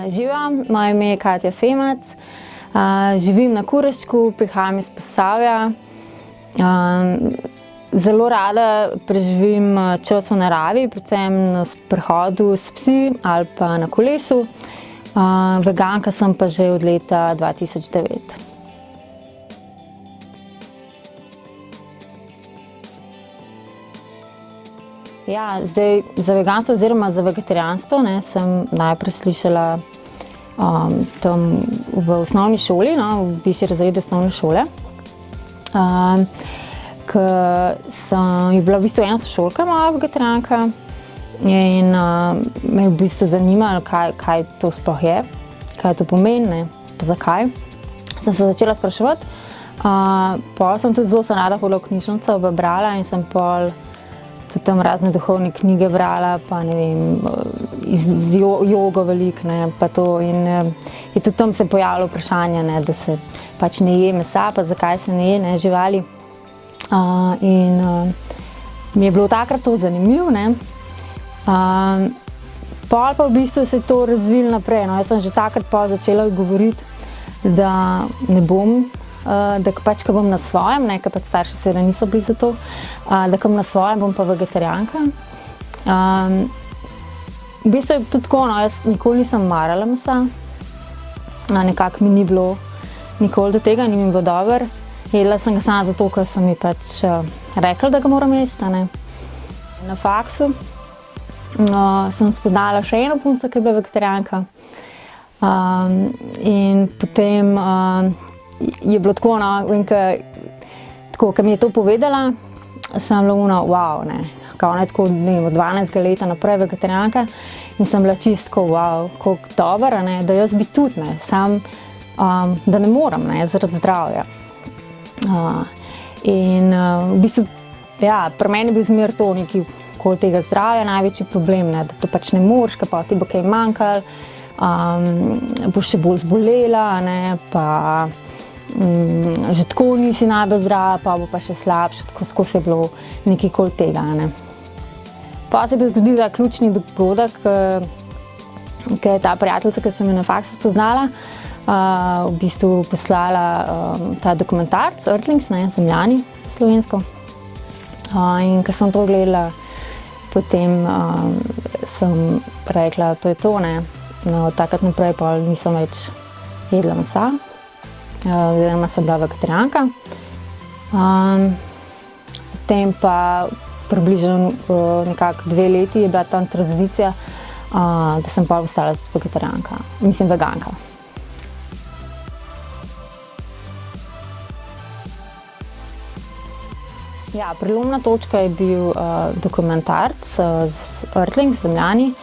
Živijo, moje ime je Katja Femac, živim na Kuraščku, prihajam iz Posavja. Zelo rada preživim čas v naravi, predvsem na sprehodu s psi ali pa na kolesu. Veganka sem pa že od leta 2009. Ja, zdaj za veganstvo oziroma za vegetarijanstvo sem najprej slišala tam v osnovni šoli, v višji razredi osnovne šole. Ko je bila v bistvu ena sošolka moja vegetarijanka in me je v bistvu zanimalo, kaj to sploh je, kaj to pomeni, pa zakaj. Sem se začela spraševati. Pol sem tudi zelo rada hodila v knjižnico, brala in sem pol tudi tam razne duhovne knjige brala, pa ne vem, iz jogo veliko, pa to. In je tudi tam se pojavilo vprašanje, da se pač ne je mesa, pa zakaj se ne je živali. In mi je bilo takrat to zanimivo. Pol pa v bistvu se je to razvilo naprej. Jaz sem že takrat začela govoriti, da ne bom, da pač, ko bom na svojem, ker pač starši seveda niso bili za to, da ko bom na svojem, bom pa vegetarijanka. V bistvu je tudi tako, jaz nikoli nisem marala mesa, nekako mi ni bilo nikoli do tega, ni mi bilo dobro. Jedla sem ga samo zato, ker so mi pač rekli, da ga moram jesti. Na faksu sem spoznala še eno punco, ki je bila vegetarijanka. In potem je bilo tako, ko mi je to povedala, sem bila wow, kao tako od 12 leta naprej vegetarijanka in sem bila čisto wow, koliko dobro, da jaz bi tudi, sam, da ne moram, zaradi zdravja. In v bistvu, ja, pri meni je bil zmer to nekaj okoli tega zdravja največji problem, da to pač ne moreš, ker pa ti bo kaj manjkalo, boš še bolj zbolela, pa že tako nisi najbolj zdrava, pa bo pa še slabše, tako skozi je bilo nekaj okoli tega. Pa se je zgodil ta ključni dogodek, ko je ta prijateljica, ki sem jo na faksu spoznala, v bistvu poslala ta dokumentarc, Earthlings, Zemljani slovensko. In ko sem to gledala, potem sem rekla, to je to. Od takrat naprej pa nisem več jedla mesa, oziroma sem bila vegetarijanka. Potem pa približno nekako 2 leti je bila tam tranzicija, da sem pa postala vegetarijanka, mislim veganka. Ja, prelomna točka je bil dokumentarc Earthlings, Zemljani.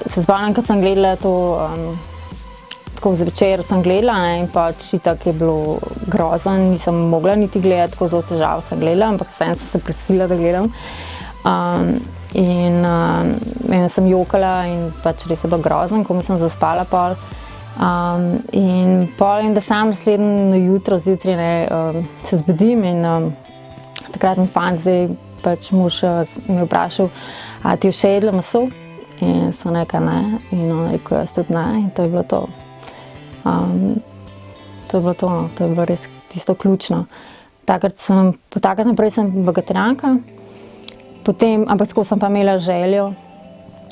Se spomnim, ko sem gledala to, tako zvečer sem gledala in pač itak je bilo grozno, nisem mogla niti gledati, tako zelo težav sem gledala, ampak sem se prisilila, da gledam. In sem jokala in pač res je bilo grozno, ko sem zaspala pol. In pol, da sam naslednje jutro zjutraj se zbudim in takrat mi fant, zdaj pač mož me vprašal, a ti je še jedla meso? In sem rekla ne, in on rekel, jaz tudi ne, in to je bilo to. To je bilo res tisto ključno. Po takrat naprej sem vegetarijanka, ampak tako sem pa imela željo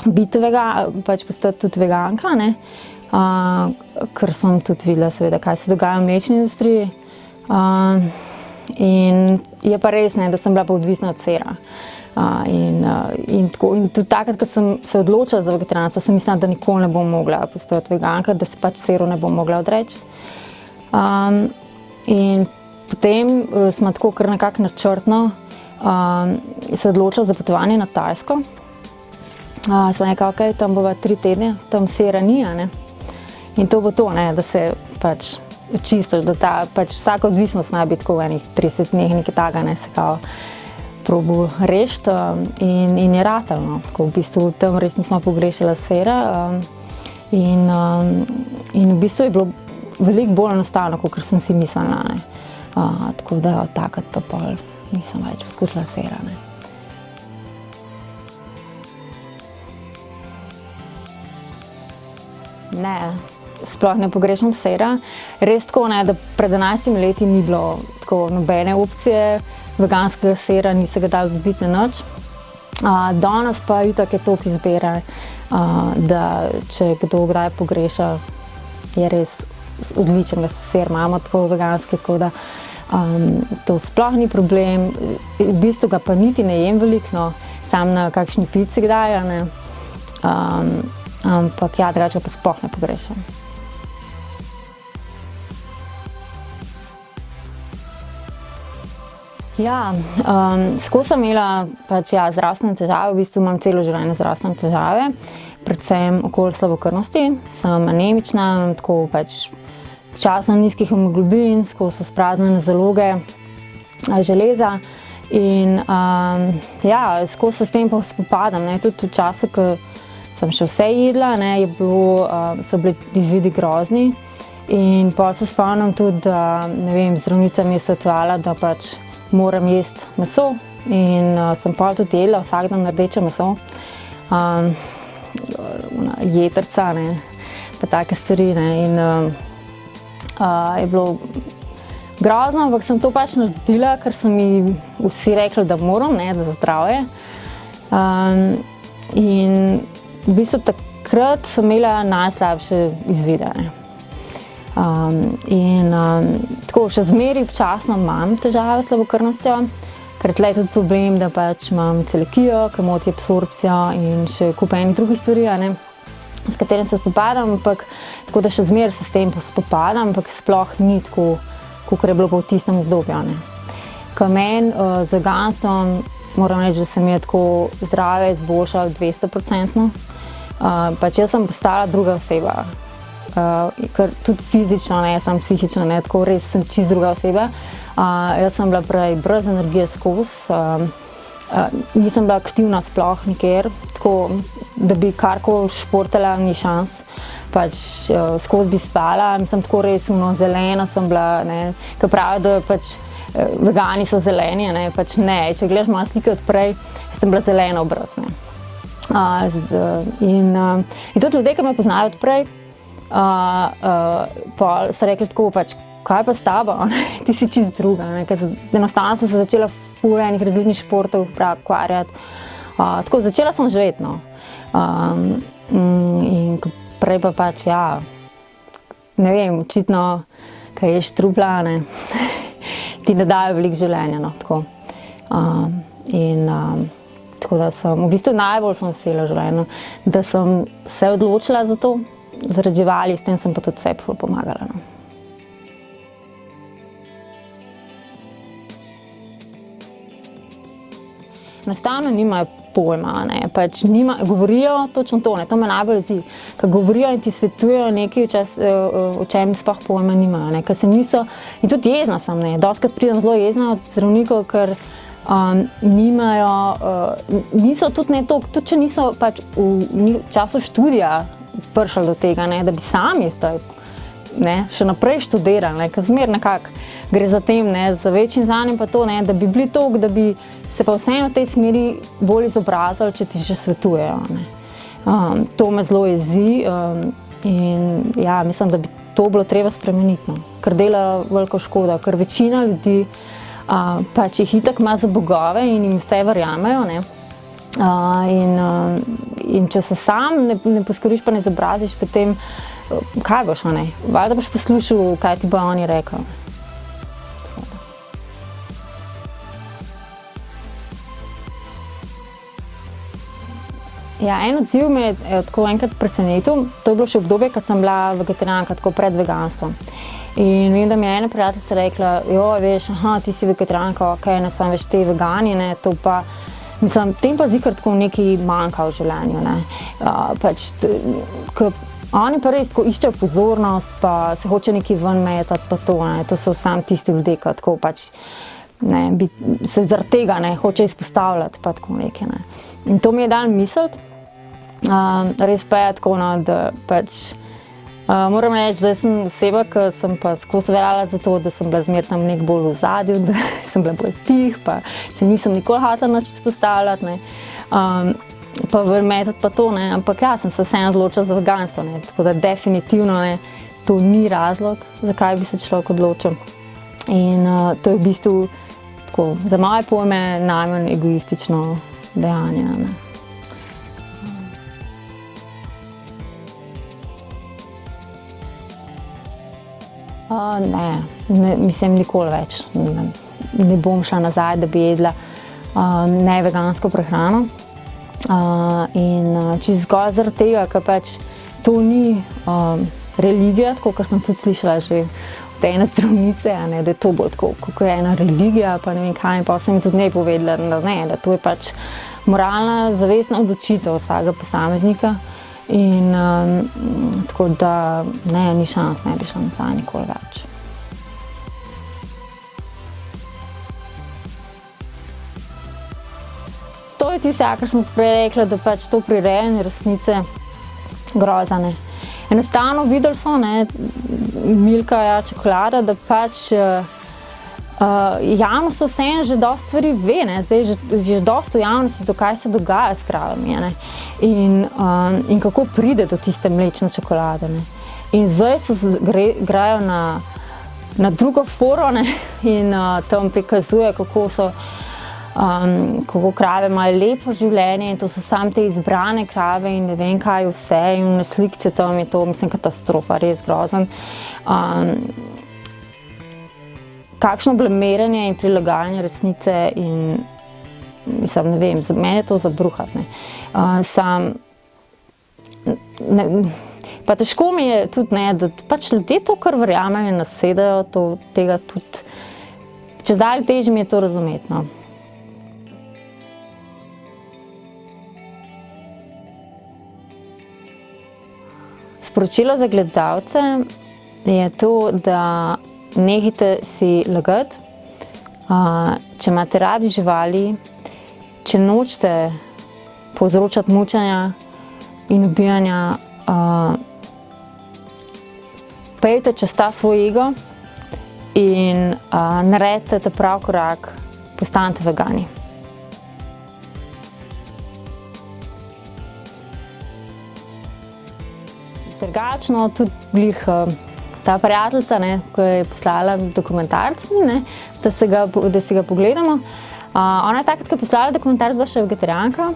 biti pač postati tudi veganka, ker sem tudi videla seveda, kaj se dogaja v mlečni industriji. In je pa res, da sem bila pa odvisna od sira. In tudi takrat, ko sem se odločila za vegetarijanstvo, sem mislila, da nikoli ne bom mogla postati veganka, da se pač siru ne bom mogla odreči. In potem smo tako kar nekako načrtno se odločila za potovanje na Tajsko. Sem rekla, ok, tam bova 3 tedne, tam sira ni, in to bo to, da se pač očistiš, da pač vsaka odvisnost naj bi tako v enih 30 dneh nekaj takega, se kao probil rešiti in je ratalo. V bistvu tam res nismo pogrešala sira in v bistvu je bilo veliko bolj enostavno, kot sem si mislila. Tako da od takrat pa pol nisem več poskušala sira. Ne, sploh ne pogrešam sira. Res tako, ne, da pred 11 leti ni bilo tako nobene opcije veganskega sira, ni se ga dalo dobiti na nič. Danes pa itak je toliko izbire, da če kdo kdaj pogreša, je res odličen sir, imamo tako veganski, tako da to sploh ni problem. V bistvu ga pa niti ne jem veliko, no, sam na kakšni pici kdaj, ne. Ampak ja, drugače pa sploh ne pogrešam. Ja, skozi sem imela pač, ja, zdravstvene težave, v bistvu imam celo življenje zdravstvene težave, predvsem okoli slabokrvnosti, sem anemična, imam tako pač včasno nizki hemoglobin, skozi so spraznjene zaloge železa in ja, skozi se s tem pa spopadam, ne, tudi v času, ko sem še vse jedla, ne, so bili izvidi grozni in pa se spomnim tudi, da, ne vem, zdravnica mi je svetovala, da pač moram jesti meso in sem pa tudi jedla vsak dan rdeče meso, jetrca, ne, pa take stvari, ne, in je bilo grozno, ampak sem to pač naredila, ker so mi vsi rekli, da moram, ne, da za zdravje. In v bistvu takrat sem imela najslabše izvide, ne. Tako še zmeraj občasno imam težave s slabokrvnostjo, ker tle je tudi problem, da pač imam celiakijo, ki moti absorpcijo in še kup enih drugih stvari, ne, s katerim se spopadam, ampak tako da še zmeraj se s tem spopadam, ampak sploh ni tako, kakor je bilo pa v tistem obdobju, ne. Ko meni z veganstvom moram reči, da se mi je tako zdravje izboljšalo 200%. Pač jaz sem postala druga oseba. Ker tudi fizično, ne, samo psihično, ne, tako res sem čisto druga oseba. Jaz sem bila prej brez energije skozi, nisem bila aktivna sploh nikjer, tako da bi karkoli športala, ni šans. Pač skozi bi spala, mislim, tako res zelena sem bila, ne, ker pravijo, da pač vegani so zeleni, ne, pač ne, če gledaš malo slike od prej, sem bila zelena obraz, ne. In tudi ljudje, ki me poznajo od prej, pa so rekli tako pač, kaj pa s tabo, ti si čisto druga, ne, ker enostavno sem se začela ful enih različnih športov ukvarjati, tako začela sem živeti, no. In prej pa pač, ja, ne vem, očitno, kaj ješ trupla, ne, ti ne dajo veliko življenja, no, tako. Tako da sem, v bistvu najbolj sem vesela v življenju, da sem se odločila za to, zaradi živali, s tem sem pa tudi sebi ful pomagala, no. Enostavno nimajo pojma, ne, pač govorijo točno to, ne, to me najbolj jezi, ker govorijo in ti svetujejo nekaj, o čem sploh pojma nimajo, ne, ker se niso, in tudi jezna sem, ne, dostikrat pridem zelo jezna od zdravnikov, ker nimajo, niso tudi ne toliko, tudi če niso pač v času študija prišli do tega, ne, da bi sami zdaj, ne, še naprej študirali, ne, ker zmer nekako gre za tem, ne, za večjim znanjem pa to, ne, da bi bili toliko, da bi se pa vseeno v tej smeri bolj izobrazili, če ti že svetujejo, ne. To me zelo jezi in ja, mislim, da bi to bilo treba spremeniti, no, ker dela veliko škodo, ker večina ljudi pač jih itak ima za bogove in jim vse verjamejo, ne. In če se sam ne poskrbiš pa ne izobraziš, potem kaj boš, ne? Valjda boš poslušal, kaj ti bo oni rekel. Ja, en odziv me je tako enkrat presenetil, to je bilo še obdobje, ko sem bila vegetarijanka, tako pred veganstvom. In vem, da mi je ena prijateljica rekla, veš, ti si vegetarijanka, okej, ne, samo veš, ti vegani, ne, to pa, mislim, tem pa zikar tako nekaj manjka v življenju, ne. Pač, oni pa res tako iščejo pozornost, pa se hoče nekaj ven metati, pa to, ne, to so samo tisti ljudje, ki tako pač, ne, se zaradi tega, ne, hoče izpostavljati, pa tako nekaj, ne. In to mi je dalo misliti, res pa je tako, no, da pač, moram reči, da sem oseba, ki sem pa skozi veljala za to, da sem bila zmer tam nek bolj v ozadju, da sem bila bolj tih, pa se nisem nikoli hotela nič izpostavljati, ne. pa metod pa to, ne, ampak ja, sem se vseeno odločila za veganstvo, ne, tako da definitivno, ne, to ni razlog, zakaj bi se človek odločil. In to je v bistvu tako, za moje pojme najmanj egoistično dejanje, ne. Ne, mislim nikoli več. Ne bom šla nazaj, da bi jedla nevegansko prehrano. In čisto zgolj zaradi tega, ker pač to ni religija, tako kot sem tudi slišala že od ene zdravnice, ne, da je to bolj tako, kot je ena religija, pa ne vem kaj, in pa sem mi tudi njej povedala, da ne, da to je pač moralna, zavestna odločitev vsakega posameznika. In tako da ne, ni šans, ne bi šla nazaj nikoli več. To je tisto, kar sem prej rekla, da pač to prirejanje resnice groza, ne. Enostavno videli so, ne, Milka, ja, čokolada, da pač javnost vseeno že dosti stvari ve, ne, zdaj že dosti v javnosti to, kaj se dogaja s kravami, ne, in kako pride do tiste mlečne čokolade, ne. In zdaj se grejo na drugo foro, ne, in tam prikazuje, kako krave imajo lepo življenje in to so samo te izbrane krave in ne vem kaj vse in na slikce tam je to, mislim, katastrofa, res grozen. Kakšno blamiranje in prilagajanje resnice in mislim, ne vem, za mene je to za bruhati, ne. Pa težko mi je tudi, ne, da pač ljudje to kar verjamejo in nasedajo tega tudi, čedalje težje mi je to razumeti, no. Sporočilo za gledalce je to, da nehajte si lagati, če imate radi živali, če nočete povzročati mučenja in ubijanja, pojdite čez ta svoj ego in naredite ta pravi korak, postanite vegani. Drugačno tudi glih ta prijateljica, ne, ko je poslala dokumentarc, ne, da si ga pogledamo. Ona je takrat, ko je poslala dokumentarc, bila še vegetarijanka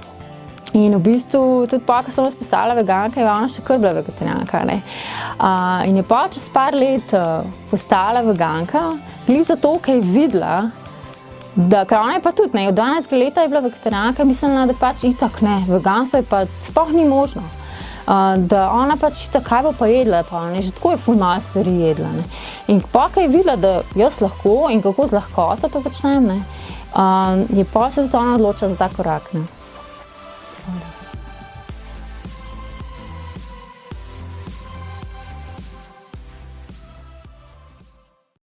in v bistvu tudi po, ko sem jaz postala veganka, je ona še kar bila vegetarijanka, ne. In je pa čez par let postala veganka, glih zato, ker je videla, ker ona je pa tudi, ne, od 12 leta je bila vegetarijanka, mislila, da pač itak ne, veganstvo je pa sploh ni možno. Da ona pač itak, kaj bo pa jedla, pa ne, že tako je ful malo stvari jedla, ne. In pa, ko je videla, da jaz lahko in kako z lahkoto to počnem, ne, je pa se tudi ona odločila za ta korak, ne.